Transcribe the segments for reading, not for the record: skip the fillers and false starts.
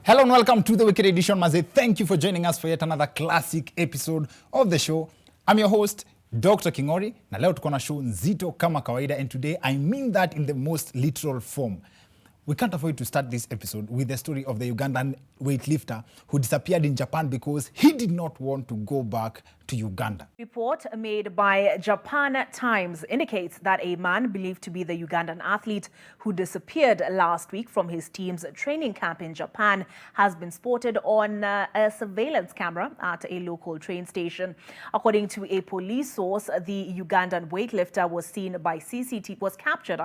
Hello and welcome to the Wicked Edition, Maze. Thank you for joining us for yet another classic episode of the show. I'm your host, Dr. Kingori, na leo tuko na show nzito kama kawaida, and today I mean that in the most literal form. We can't avoid to start this episode with the story of the Ugandan weightlifter who disappeared in Japan because he did not want to go back to Uganda. Report made by Japan Times indicates that a man believed to be the Ugandan athlete who disappeared last week from his team's training camp in Japan has been spotted on a surveillance camera at a local train station. According to a police source, the Ugandan weightlifter was captured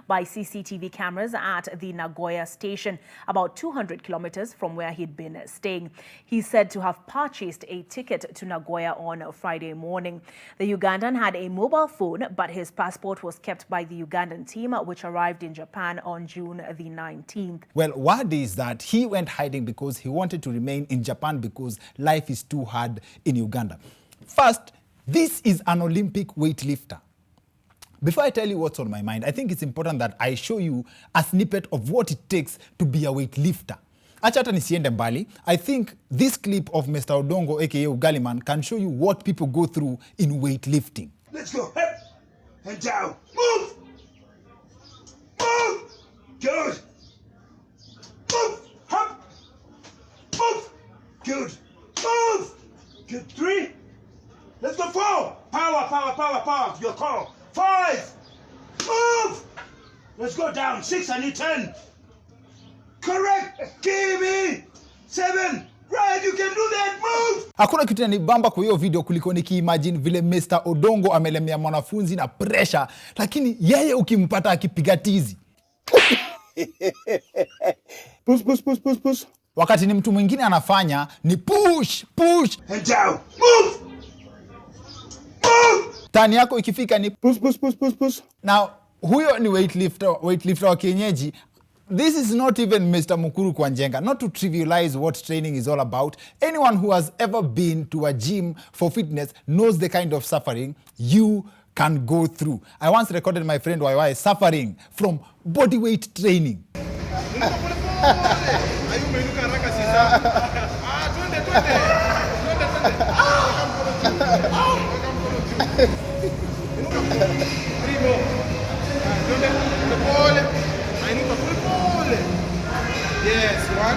by CCTV cameras at the Nagoya station, about 200 kilometers from where he'd been staying. He's said to have purchased a ticket to Nagoya on Friday morning. The Ugandan had a mobile phone, but his passport was kept by the Ugandan team, which arrived in Japan on June the 19th. Well, word is that he went hiding because he wanted to remain in Japan because life is too hard in Uganda. First, this is an Olympic weightlifter. Before I tell you what's on my mind, I think it's important that I show you a snippet of what it takes to be a weightlifter. Acha hata nisiende mbali, I think this clip of Mr. Odongo aka Ugaliman can show you what people go through in weightlifting. Let's go. Up and down. Move. Move. Good. Move. Up. Move. Good. Move. Good. 3. Let's go 4. Power, power, power, power. Your call. 5. Move. Let's go down. 6. I need 10. Correct. Give me 7. Right, you can do that. Move. Hakuna kitu inanibamba kwa hiyo video kuliko nikiimagine vile Mr. Odongo amelemea mwanafunzi na pressure, lakini yeye ukimpata akipiga tizi. Push. Wakati ni mtu mwingine anafanya ni push. And down. Move. Move. Tani yako ikifika ni push. Now, huyo ni weightlifter wa kienyeji. This is not even Mr. Mukuru Kwanjenga. Not to trivialize what training is all about. Anyone who has ever been to a gym for fitness knows the kind of suffering you can go through. I once recorded my friend YY suffering from body weight training. Yes, 1.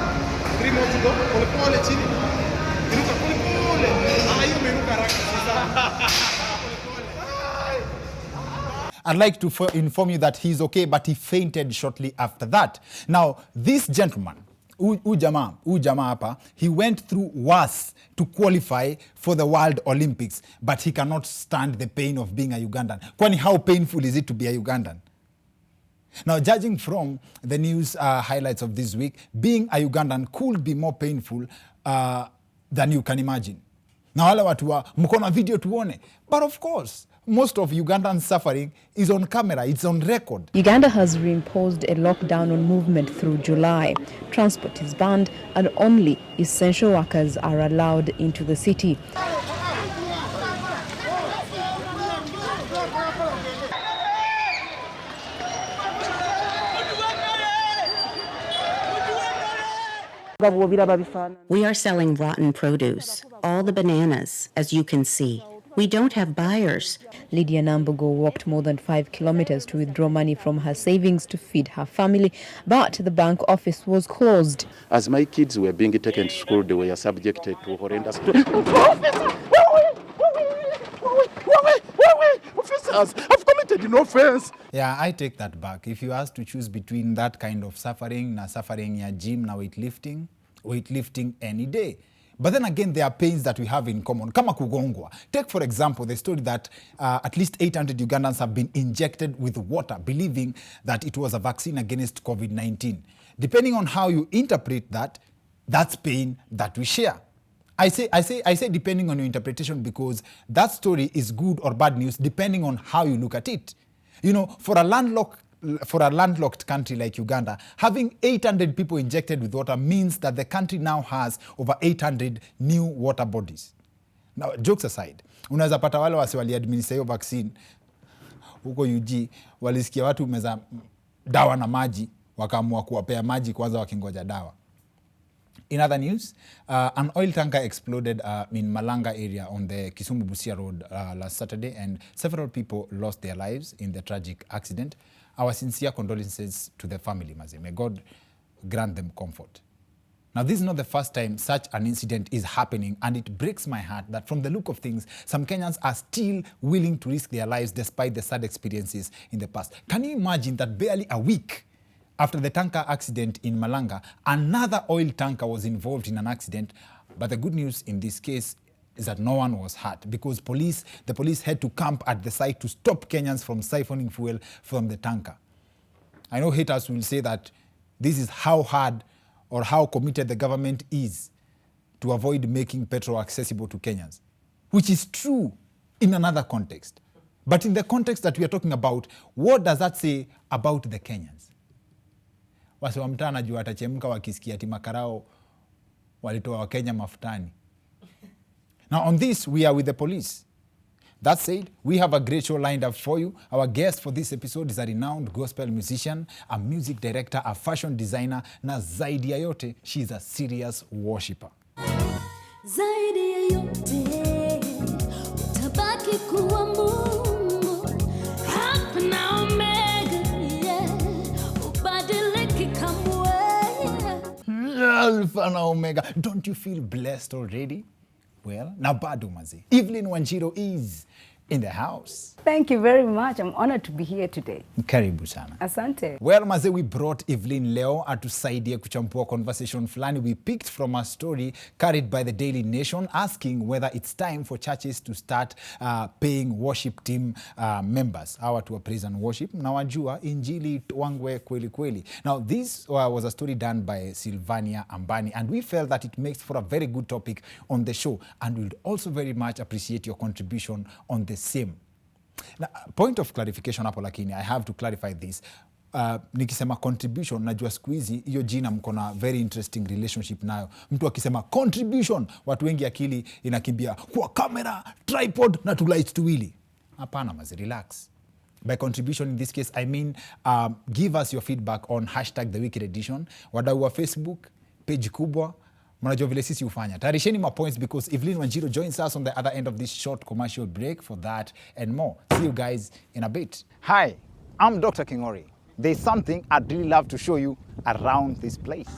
3 more to go. Pole chini. Inuka pole. Hiyo imeruka haraka sasa. I'd like to inform you that he's okay, but he fainted shortly after that. Now, this gentleman, Ujama hapa, he went through worse to qualify for the World Olympics, but he cannot stand the pain of being a Ugandan. Kwani how painful is it to be a Ugandan? Now, judging from the news highlights of this week, being a Ugandan could be more painful than you can imagine. Na wale watu wa mkona video tuone. But of course, most of Ugandan suffering is on camera, it's on record. Uganda has reimposed a lockdown on movement through July. Transport is banned and only essential workers are allowed into the city. We are selling rotten produce, all the bananas, as you can see. We don't have buyers. Lydia Nambugo walked more than 5 kilometers to withdraw money from her savings to feed her family, but the bank office was closed. As my kids were being taken to school, they were subjected to horrendous... Officers, I've committed no offense. Yeah, I take that back. If you ask to choose between that kind of suffering na suffering ya gym na weightlifting any day. But then again, there are pains that we have in common. Kama kugongwa. Take, for example, the story that at least 800 Ugandans have been injected with water, believing that it was a vaccine against COVID-19. Depending on how you interpret that, that's pain that we share. I say depending on your interpretation, because that story is good or bad news depending on how you look at it. You know, for a landlocked country like Uganda, having 800 people injected with water means that the country now has over 800 new water bodies. Now, jokes aside, unaweza pata wale wasi wali-administer hiyo vaccine huko UG, walisikia watu meza dawa na maji, wakaamua kuwapea maji kwanza wakingoja dawa. In other news, an oil tanker exploded in Malanga area on the Kisumu-Busia road last Saturday, and several people lost their lives in the tragic accident. Our sincere condolences to the family, Maze. May God grant them comfort. Now, this is not the first time such an incident is happening, and it breaks my heart that from the look of things, some Kenyans are still willing to risk their lives despite the sad experiences in the past. Can you imagine that barely a week after the tanker accident in Malanga, another oil tanker was involved in an accident? But the good news in this case is that no one was hurt because the police had to camp at the site to stop Kenyans from siphoning fuel from the tanker. I know haters will say that this is how hard or how committed the government is to avoid making petrol accessible to Kenyans, which is true in another context. But in the context that we are talking about, what does that say about the Kenyans? Wase wa mtaa najua watachemka wakisikia ati makarao walitoa Wakenya mafutani. Now on this, we are with the police. That said, we have a great show lined up for you. Our guest for this episode is a renowned gospel musician, a music director, a fashion designer, na zaidi ya yote, she's a serious worshipper. Zaidi ya yote, utabaki kuwa Mungu, Alpha na Omega, ubadiliki kamwe. Alpha na Omega. Don't you feel blessed already? Well, na bado maze. Evelyn Wanjiru is in the house. Thank you very much. I'm honored to be here today. Karibu sana. Asante. Well, maze, we brought Evelyn leo atusaidie kuchampua conversation fulani we picked from a story carried by the Daily Nation asking whether it's time for churches to start paying worship team members. Hawa to praise and worship. Na wajua injili wangwe kweli kweli. Now, this was a story done by Sylvania Ambani, and we felt that it makes for a very good topic on the show, and we'd also very much appreciate your contribution on the same. Now, point of clarification hapo lakini, I have to clarify this. Nikisema contribution, najua siku hizi hiyo jina mko na very interesting relationship nayo. Mtu akisema contribution, watu wengi akili inakimbia kwa camera, tripod na tu lights tuwili. Hapana mazi, relax. By contribution in this case, I mean give us your feedback on #TheWickedEdition, wadau wa Facebook, page kubwa. Mnajua vile sisi ufanya. Tarisheni my points because Evelyn Wanjiru joins us on the other end of this short commercial break for that and more. See you guys in a bit. Hi, I'm Dr. Kingori. There's something I'd really love to show you around this place.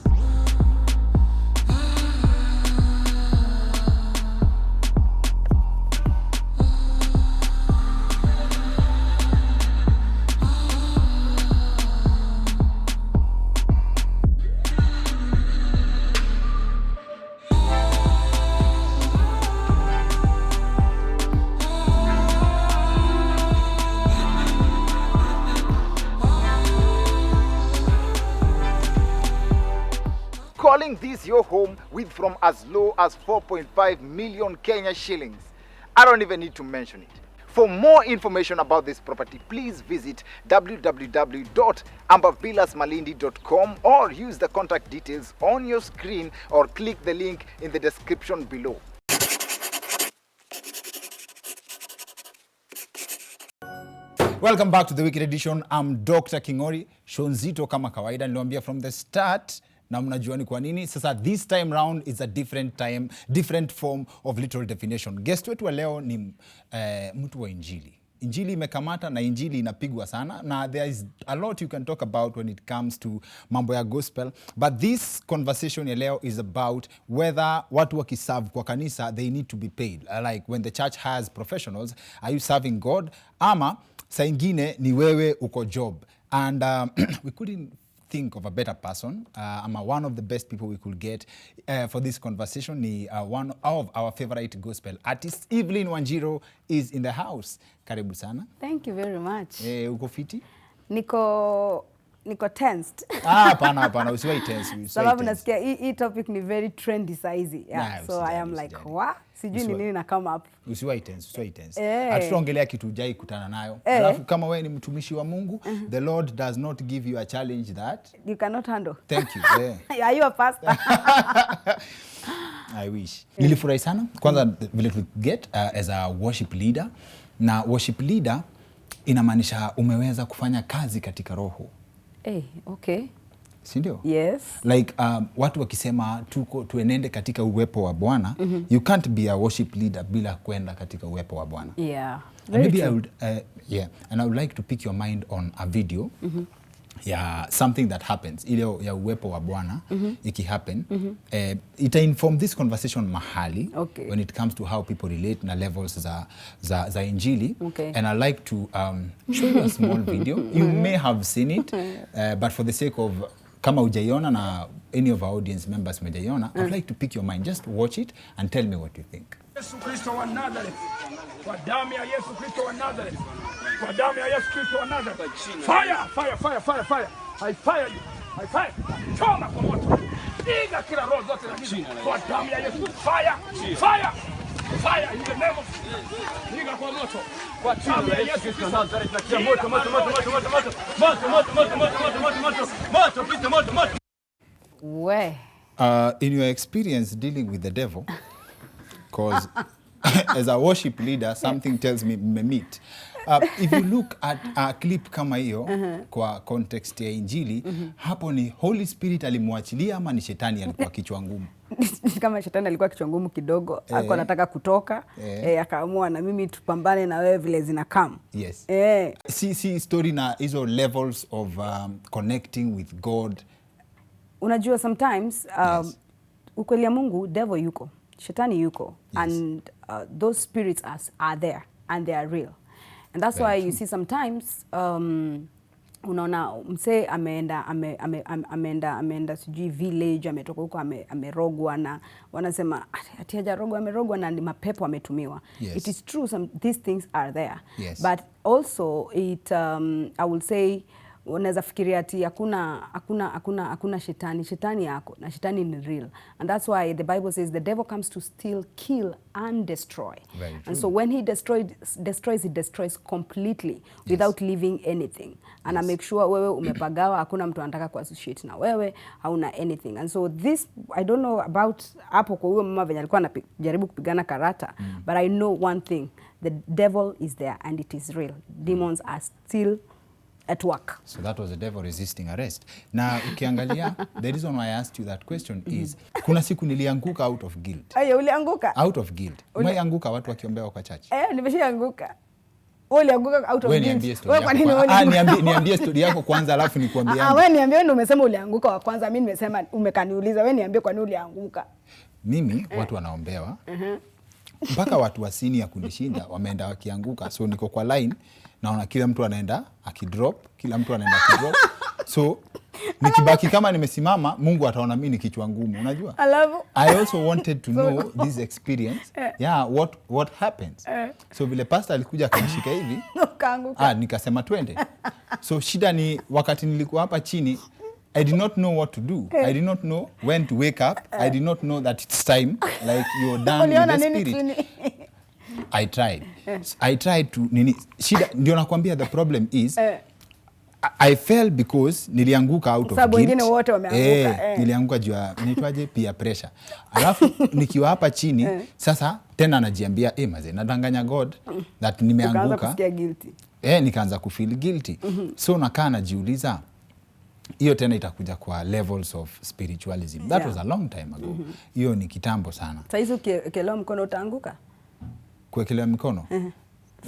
Calling this your home with from as low as 4.5 million Kenya shillings. I don't even need to mention it. For more information about this property, please visit www.ambavillasmalindi.com or use the contact details on your screen or click the link in the description below. Welcome back to The Wicked Edition. I'm Dr. Kingori. Show nzito kama kawaida, niliwaambia from the start. Na mnajua ni kwa nini? Sasa this time round is a different form of literal definition. Guest wetu wa leo ni mtu wa injili. Injili imekamata na injili inapigwa sana. Na there is a lot you can talk about when it comes to mambo ya gospel. But this conversation ya leo is about whether watu wakiserve kwa kanisa, they need to be paid. Like when the church has professionals, are you serving God? Ama saa ingine ni wewe uko job. And we couldn't think of a better person. One of the best people we could get for this conversation ni one of our favorite gospel artists. Evelyn Wanjiru is in the house. Karibu sana. Thank you very much. Uko fiti? Niko tensed. Hapana, usiwai tense. Sababu nasikia hii topic ni very trendy saizi. Yeah, so I am like, what? Sijui ni nini na come up. Usiwai tense. Hatutaongelea kitu hujai kutana nayo. Alafu kama wewe ni mtumishi wa Mungu, the Lord does not give you a challenge that you cannot handle. Thank you. Are you a pastor? I wish. Nilifurahi sana. Kwanza vile to get as a worship leader. Na worship leader inamaanisha umeweza kufanya kazi katika roho. Okay. Sindio? Yes. Like watu wakisema tuenende katika uwepo wa Bwana, you can't be a worship leader bila kwenda katika uwepo wa Bwana. Yeah. Maybe I would and I would like to pick your mind on a video. Yeah, something that happens ile ya uwepo wa Bwana iki happen ita inform this conversation mahali when it comes to how people relate na levels za injili. And I like to show you a small video. You may have seen it but for the sake of kama hujaiona na any of our audience members mejaiona, I'd like to pick your mind. Just watch it and tell me what you think. Yesu Kristo wa Nazareth. Kwa damu ya Yesu Kristo wa Nazareth. Kwa damu ya Yesu Kristo wa Nazareth. Fire, fire, fire, fire, fire. I fire you. I fire. Choma kwa moto. Piga kila roho zote na giza. Kwa damu ya Yesu. Fire, fire. Fire in the name of Piga kwa moto. Kwa damu ya Yesu Kristo wa Nazareth. Moto, moto, moto, moto, moto, moto. Moto, moto, moto, moto, moto, moto, moto. Moto, Kristo, moto, moto. We. In your experience dealing with the devil, because as a worship leader, something tells me meet. If you look at a clip kama hiyo kwa context ya injili, hapo ni Holy Spirit alimwachilia ama ni shetani alikuwa kichwa ngumu? Kama shetani alikuwa kichwa ngumu kidogo, alikuwa anataka kutoka, akaamua na mimi tupambane na wewe vile zinakam. Yes. Si story na hizo levels of connecting with God. Unajua sometimes ukweli ya Mungu, devil yuko, shetani yuko, and those spirits are there and they are real. And that's why you see sometimes unaona mse ameenda sijui village, ametoka huko amerogwa na wanasema ati hajarogwa, amerogwa na mapepo ametumiwa. It is true, these things are there. But also I will say unaweza fikiria ati hakuna shetani yako, na shetani ni real. And that's why the Bible says the devil comes to steal, kill and destroy. And so when he destroys, he destroys completely without leaving anything. And I make sure wewe umepagawa, hakuna mtu anataka kuassociate na wewe, hauna anything. And so this, I don't know about hapo kwa huyo mama venye alikuwa anajaribu kupigana karata, but I know one thing, the devil is there and it is real. Demons are still at work. So that was the devil resisting arrest. Na ukiangalia, the reason why I asked you that question is, kuna siku nilianguka out of guilt. Ayo, ulianguka? Out of guilt. Umeanguka watu wakiombewa kwa church? Nimeshaanguka. Ulianguka out of guilt. Wewe kwa nini niambie story yako kwanza alafu nikuambie. Wewe niambie, ndio umesema ulianguka wa kwanza, mimi nimesema umekaniuliza. Wewe niambie kwa nini ulianguka. Mimi watu wanaombewa. Mpaka watu wa senior kunishinda wameenda wakianguka. So niko kwa line, naona kila mtu anaenda akidrop, so nikibaki kama nimesimama, Mungu ataona mimi ni kichwa ngumu, unajua? I also wanted to know this experience. What happens? So vile pastor alikuja akanishika hivi, nikasema twende. So shida ni wakati nilikuwa hapa chini, I did not know what to do. I did not know when to wake up. I did not know that it's time, like you're done with the spirit. I tried to shida ndio nakwambia, the problem is I fell because nilianguka out of guilt. Wengine wote wameanguka. Nilianguka juu ya inaitwaje, peer pressure. Alafu nikiwa hapa chini sasa tena najiambia maze nadanganya God that nimeanguka. Nikaanza kusikia guilty. Nikaanza kufeel guilty. So nakaa najiuliza, hiyo tena itakuja kwa levels of spiritualism. That was a long time ago. Hiyo ni kitambo sana. Sasa hizo ukiekelewa mkono utaanguka? Kuekelewa mikono?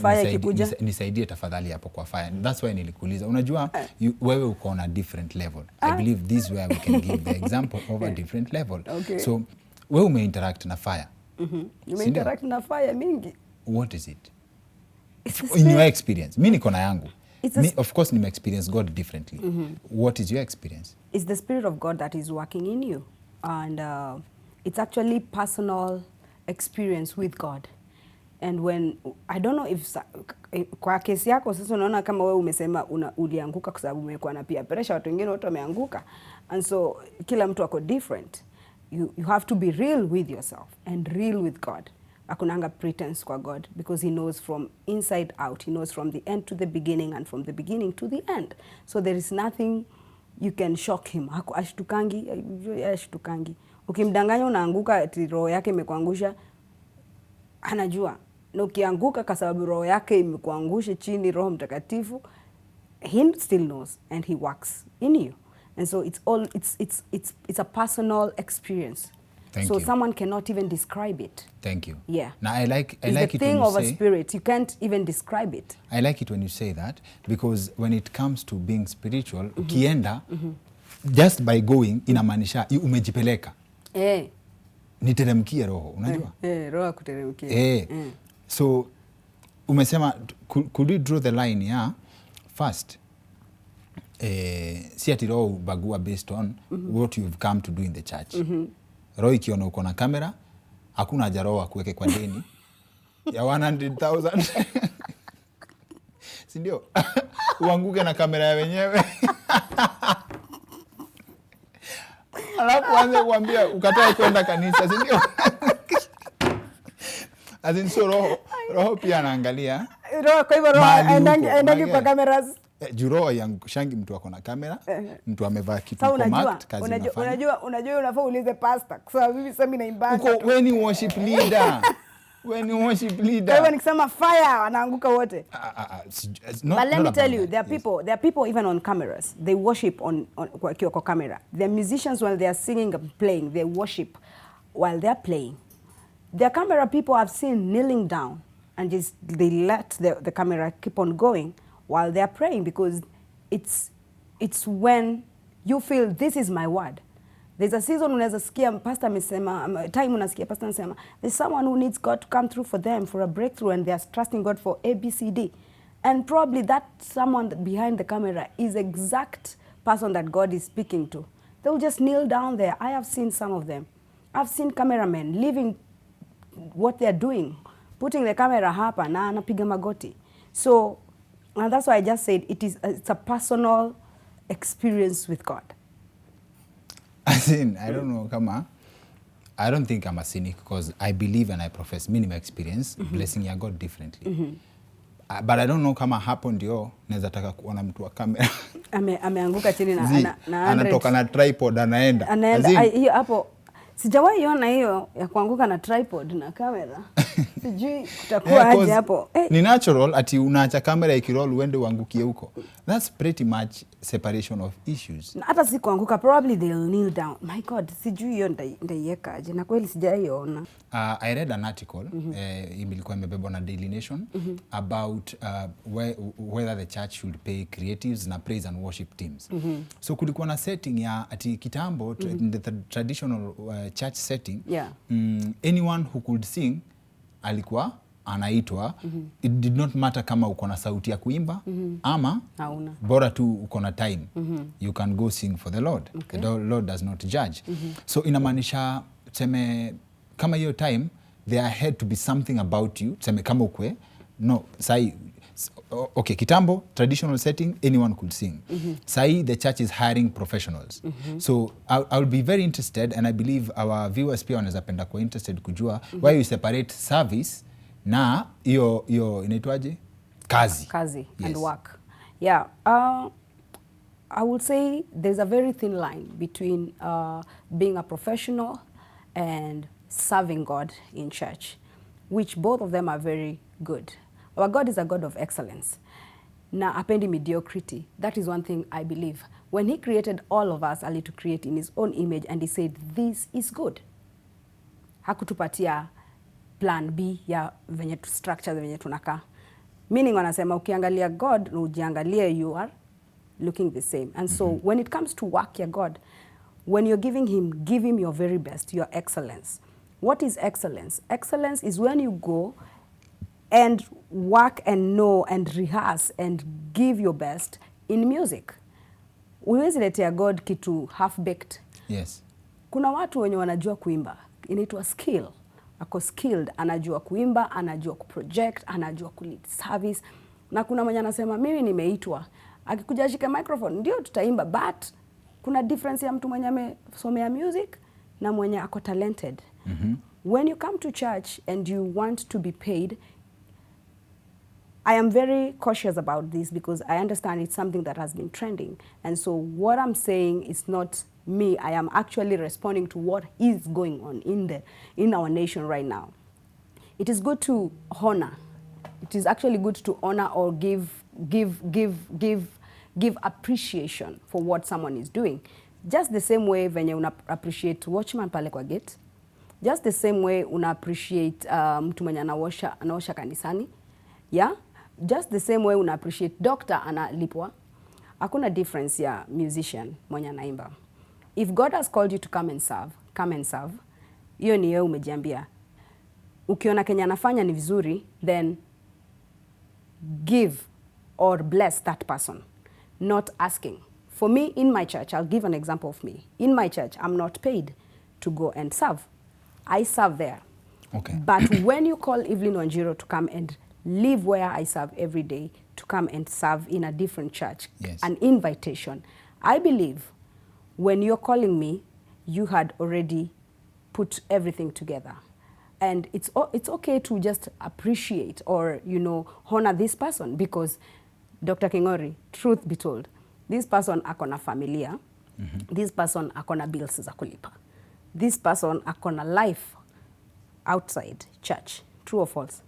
Fire ikikuja? Nisaidie tafadhali hapo kwa fire. That's why nilikuuliza. Unajua wewe uko on a different level. I believe this is where we can give the example of a different level. So wewe umeinteract na fire. Umeinteract na fire mingi. What is it? In your experience. Mimi niko na yangu. Of course nime experience God differently. What is your experience? It's the Spirit of God that is working in you. And it's actually personal experience with God. And when, I don't know if, kwa kesi yako sasa unaona kama wewe umesema ulianguka kwa sababu umekuwa na peer pressure, watu wengine wote wameanguka. And so kila mtu ako different. You have to be real with yourself and real with God. Hakunanga pretense kwa God, because he knows from inside out. He knows from the end to the beginning and from the beginning to the end. So there is nothing you can shock him. Ashtukangi. Ukimdanganya unaanguka ati roho yake imekuangusha, anajua. Na ukianguka kwa sababu roho yake imekuangusha chini, Roho Mtakatifu, he still knows and he works in you. And so it's a personal experience. Thank so you. Someone cannot even describe it. Thank you. Yeah. Now I like it's it the thing when you of a say, spirit. You can't even describe it. I like it when you say that, because when it comes to being spiritual, ukienda, just by going inamaanisha umejipeleka. Niteremkie roho, unajua? Roho kuteremkia. So umesema could we draw the line ya first si ati roho ubagua based on what you've come to do in the church. Roho ikiona uko na kamera, hakuna haja roho akuweke kwa deni ya 100,000. Si ndio? Uanguke na kamera ya wenyewe. Alafu anze kuambia ukatae kwenda kanisa, si ndio? So roho pia anaangalia. Roho, kwa hivyo roho aendangi kwa cameras. Roho yangu mtu ako na kamera, mtu amevaa kitu compact, kazi inafanya. Unajua unafaa uulize pastor. Kwa sababu mimi sasa mimi naimbanga. Uko when you worship leader. When you worship leader. Kwa hivyo nikisema fire wanaanguka wote. But let me tell you, there are people even on cameras. They worship on kwa camera. There are musicians while they are singing and playing, they worship while they are playing. There are camera people I've seen kneeling down and just they let the camera keep on going while they are praying, because it's when you feel this is my word. There's a season unaweza sikia pastor amesema, time unasikia pastor anasema there's someone who needs God to come through for them for a breakthrough, and they are trusting God for ABCD. And probably that someone behind the camera is exact person that God is speaking to. They will just kneel down there. I have seen some of them. I've seen cameramen leaving what they're doing, putting the camera hapa na anapiga magoti. So and that's why I just said it's a personal experience with God. As in, I don't know, I don't think I'm a cynic, because I believe and I profess minimum experience blessing ya God differently. But I don't know kama hapo ndio naweza taka kuona mtu wa kamera ameanguka chini na anatoka na tripod anaenda. Hiyo hapo sijawahi ona hiyo ya kuanguka na tripod na kamera. Sijui kutakuwa aje hapo. Ni natural ati unaacha kamera ikiroll uende uangukie huko. That's pretty much separation of issues. Na hata si kuanguka, probably they'll kneel down. My God, sijui hiyo ndaiweka aje, na kweli sijaiona. I read an article, ilikuwa imebebwa na Daily Nation, about whether the church should pay creatives na praise and worship teams. So kulikuwa na setting ya ati kitambo, in the traditional church setting, anyone who could sing alikuwa anaitwa. It did not matter kama uko na sauti ya kuimba ama hauna, bora tu uko na time. You can go sing for the Lord. Okay. The Lord does not judge. So inamaanisha tuseme kama hiyo time there had to be something about you, tuseme kama ukwe no sai. Okay, kitambo traditional setting anyone could sing. Sai the church is hiring professionals. So I'll be very interested, and I believe our viewers pia wanaweza penda kuwa interested kujua why you separate service na hiyo inaitwaje kazi yes. And work. Yeah, I would say there's a very thin line between being a professional and serving God in church, which both of them are very good. Our God is a God of excellence. Na apendi mediocrity. That is one thing I believe. When he created all of us, ali to create in his own image, and he said, this is good. Hakutupatia plan B ya venye tu structure venye tunaka. Meaning wanasema ukiangalia God, ujiangalie you are looking the same. And so when it comes to work ya God, when you're giving him, give him your very best, your excellence. What is excellence? Excellence is when you go and work and know and rehearse and give your best in music. Uwezi letea God kitu half-baked. Yes. Kuna watu wenye wanajua kuimba. Inaitwa skill. Ako skilled, anajua kuimba, anajua kuproject, anajua kulead service. Na kuna mwenye anasema mimi nimeitwa. Akikuja ashike microphone, ndio tutaimba, but kuna difference ya mtu mwenye amesomea music na mwenye ako talented. When you come to church and you want to be paid, I am very cautious about this because I understand it's something that has been trending. And so what I'm saying is not me. I am actually responding to what is going on in our nation right now. It is good to honor. It is actually good to honor or give give appreciation for what someone is doing. Just the same way venye una appreciate watchman pale kwa gate. Just the same way una appreciate mtu mwenye anaosha kanisani. Yeah? Just the same way una appreciate doctor analipwa. Hakuna difference ya musician mwenye anaimba. If God has called you to come and serve, come and serve. Hiyo ni wewe umejiambia. Ukiona Kenya anafanya ni vizuri, then give or bless that person, not asking. For me, in my church, I'll give an example of me. In my church, I'm not paid to go and serve. I serve there. Okay. But when you call Evelyn Wanjiru to come and live where I serve every day, to come and serve in a different church, yes, an invitation, I believe when you're calling me, you had already put everything together. And it's okay to just appreciate or, you know, honor this person, because Dr. Kingori, truth be told, this person akona familia, this person akona bills za kulipa, this person akona life outside church. True or false?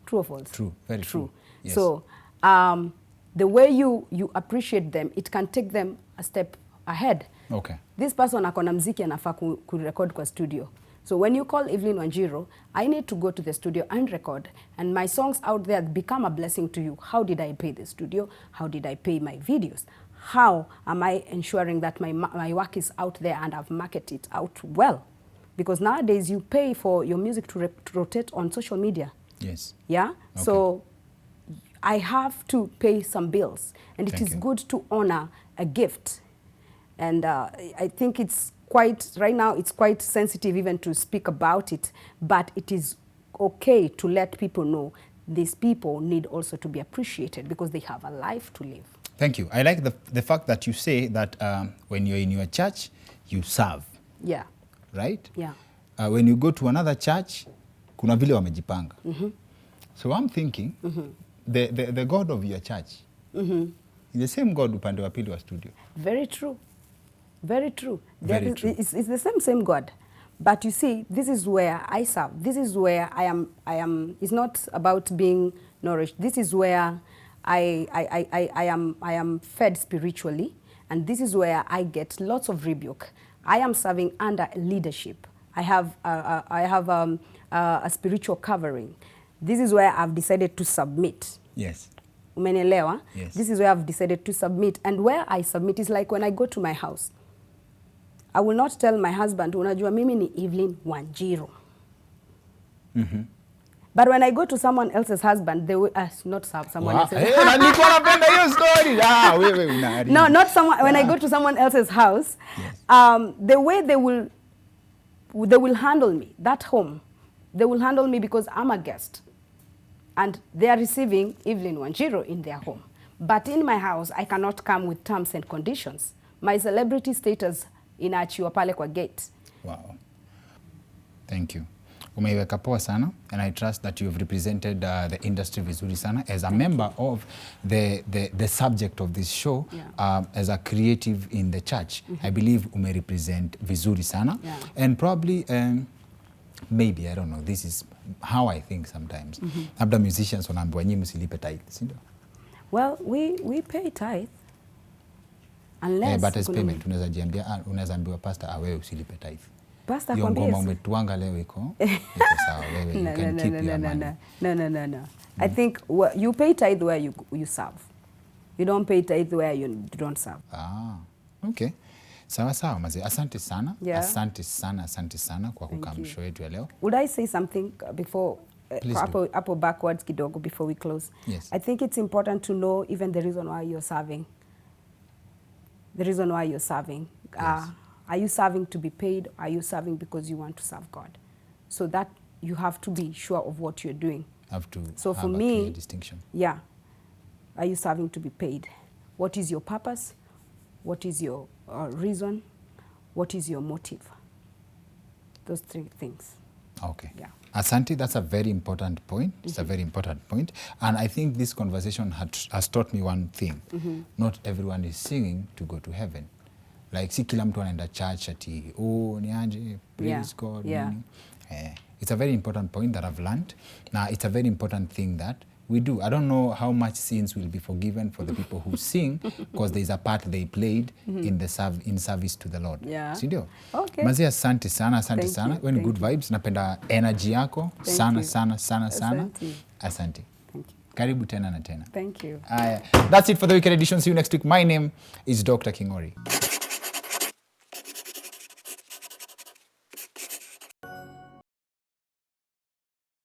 True or false? True, very true. Yes. So the way you appreciate them, it can take them a step ahead. Okay. This person akona mziki anafaa kurecord kwa studio. So when you call Evelyn Wanjiru, I need to go to the studio and record, and my songs out there become a blessing to you. How did I pay the studio? How did I pay my videos? How am I ensuring that my work is out there and I've marketed it out well? Because nowadays you pay for your music to rotate on social media. Yes. Yeah? Okay. So I have to pay some bills, and it is good to honor a gift. And I think it's right now it's quite sensitive even to speak about it, but it is okay to let people know these people need also to be appreciated because they have a life to live. Thank you. I like the fact that you say that when you're in your church, you serve. Yeah. Right? Yeah. When you go to another church, kuna vile wamejipanga. So I'm thinking, the God of your church is the same God upande wa pili wa studio. Very true. Very true. Very true. It's the same God. But you see, this is where I serve. This is where I am. It's not about being nourished. This is where I am fed spiritually, and this is where I get lots of rebuke. I am serving under leadership. I have a spiritual covering. This is where I've decided to submit. Yes. Umenielewa? Yes. This is where I've decided to submit. And where I submit is like when I go to my house. I will not tell my husband, unajua mimi ni Evelyn Wanjiru. But when I go to someone else's husband, they will not someone else's. No, not someone. When I go to someone else's house, yes, the way they will handle me, that home, they will handle me because I'm a guest. And they are receiving Evelyn Wanjiru in their home. But in my house, I cannot come with terms and conditions. My celebrity status inaachiwa pale kwa gate. Wow. Thank you. Umeiweka poa sana, and I trust that you have represented the industry vizuri sana as a member of the subject of this show, yeah, as a creative in the church. I believe umerepresent vizuri sana, yeah, and probably maybe, I don't know, this is how I think sometimes. Labda musicians wanaambiwa nyinyi msilipe tithe, si ndio? Well, we pay tithe. Unless but as payment unaweza ambiwa pastor wewe usilipe tithe. Pastor kwambie ngoma umetuanga leo iko sawa wewe, you can keep your money. No. I think you pay tithe where you serve. You don't pay tithe where you don't serve. Okay. Sawa mazee. Asante sana. Yeah. Asante sana kwa kukaa show yetu ya leo. Would I say something before up backwards kidogo before we close? Yes. I think it's important to know even the reason why you're serving. The reason why you're serving. Yes. Are you serving to be paid? Are you serving because you want to serve God? So that you have to be sure of what you're doing. Have to so have for a me, clear distinction. Yeah. Are you serving to be paid? What is your purpose? What is your reason? What is your motive? Those three things. Okay. Yeah. Asante, that's a very important point. It's a very important point. And I think this conversation has taught me one thing. Not everyone is singing to go to heaven. Like, si kila mtu anaenda church ati, ni aje, praise God. Yeah. It's a very important point that I've learned. Now, it's a very important thing that We do. I don't know how much sins will be forgiven for the people who sing, because there is a part they played in the service to the Lord. Yeah. Sindio? Okay. Mazia, asante sana, asante Thank sana. you, When thank good vibes, napenda energy yako sana, sana, sana, sana. Asante. Asante. Thank you. Karibu tena na tena. Thank you. That's it for the weekend edition. See you next week. My name is Dr. Kingori.